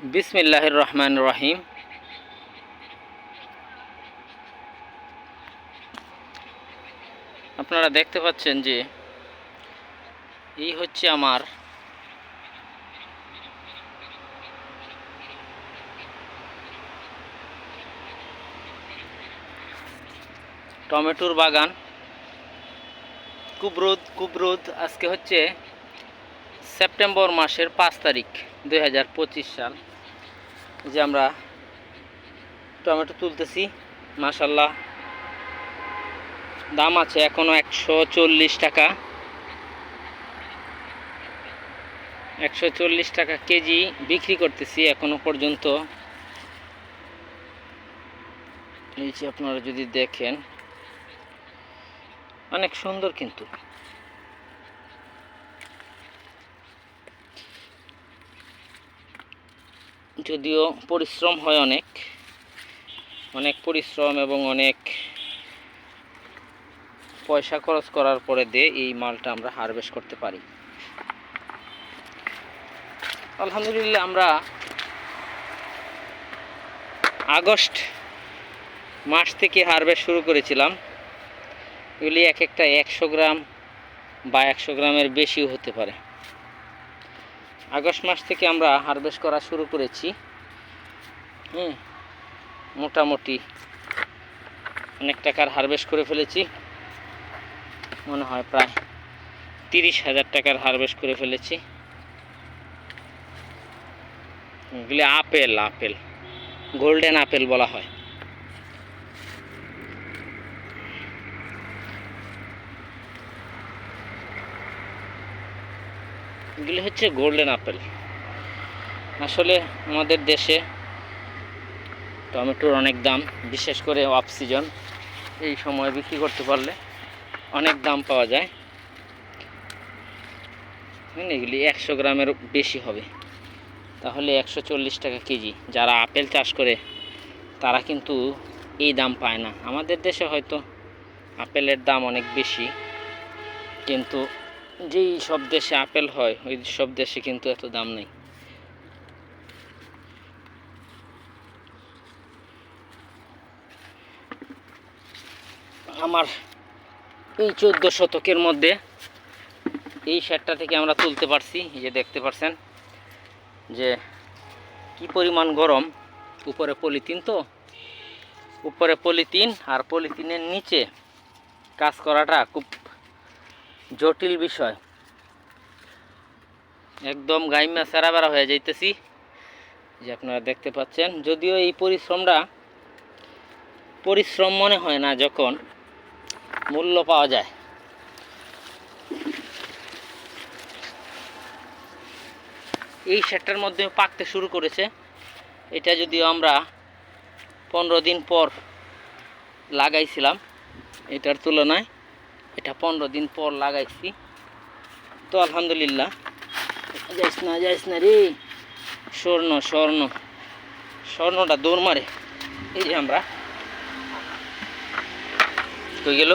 বিসমিল্লাহির রহমানির রহিম। আপনারা দেখতে পাচ্ছেন যে এই হচ্ছে আমার টমেটোর বাগান। কুবরুদ আজকে হচ্ছে সেপ্টেম্বর মাসের 5 তারিখ 2025 সাল। যে আমরা টমেটো তুলতেছি, মাশাল্লাহ দাম আছে এখনো 140 টাকা, 140 টাকা কেজি বিক্রি করতেছি এখনো পর্যন্ত। এই যে আপনারা যদি দেখেন অনেক সুন্দর, কিন্তু যদিও পরিশ্রম হয়, অনেক পরিশ্রম এবং অনেক পয়সা খরচ করার পরে এই মালটা আমরা হারভেস্ট করতে পারি। আলহামদুলিল্লাহ, আমরা আগস্ট মাস থেকে হারভেস্ট শুরু করেছিলাম। এগুলি এক একটা 100 গ্রাম বা 100 গ্রামের বেশিও হতে পারে। আগস্ট মাস থেকে আমরা হারভেস্ট করা শুরু করেছি। মোটামুটি অনেক টাকার হারভেস্ট করে ফেলেছি, মনে হয় প্রায় 30,000 টাকার হারভেস্ট করে ফেলেছি। এগুলি আপেল গোল্ডেন আপেল বলা হয়। এগুলি হচ্ছে গোল্ডেন আপেল। আসলে আমাদের দেশে টমেটোর অনেক দাম, বিশেষ করে অফ সিজন, এই সময় বিক্রি করতে পারলে অনেক দাম পাওয়া যায়। এগুলি 100 গ্রামের বেশি হবে, তাহলে 140 টাকা কেজি। যারা আপেল চাষ করে তারা কিন্তু এই দাম পায় না। আমাদের দেশে হয়তো আপেলের দাম অনেক বেশি, কিন্তু যেই সব দেশে আপেল হয় ওই সব দেশে কিন্তু এত দাম নেই। আমার এই 14 শতকের মধ্যে এই শেডটা থেকে আমরা তুলতে পারছি। এই যে দেখতে পাচ্ছেন যে কি পরিমাণ গরম। উপরে পলিথিন, তো উপরে পলিথিন, আর পলিথিনের নিচে কাজ করাটা খুব জটিল বিষয়। একদম গাইমা সেরা বেড়া হয়ে যাইতেছি, যে আপনারা দেখতে পাচ্ছেন। যদিও এই পরিশ্রম মনে হয় না যখন মূল্য পাওয়া যায়। এই শেডটার মধ্যে পাকতে শুরু করেছে। এটা যদিও আমরা 15 দিন পর লাগাইছিলাম, এটার তুলনায় এটা 15 দিন পর লাগাইছি। তো আলহামদুলিল্লাহ। যাইস না রে, স্বর্ণটা দৌড় মারে। এই যে আমরা কই গেল।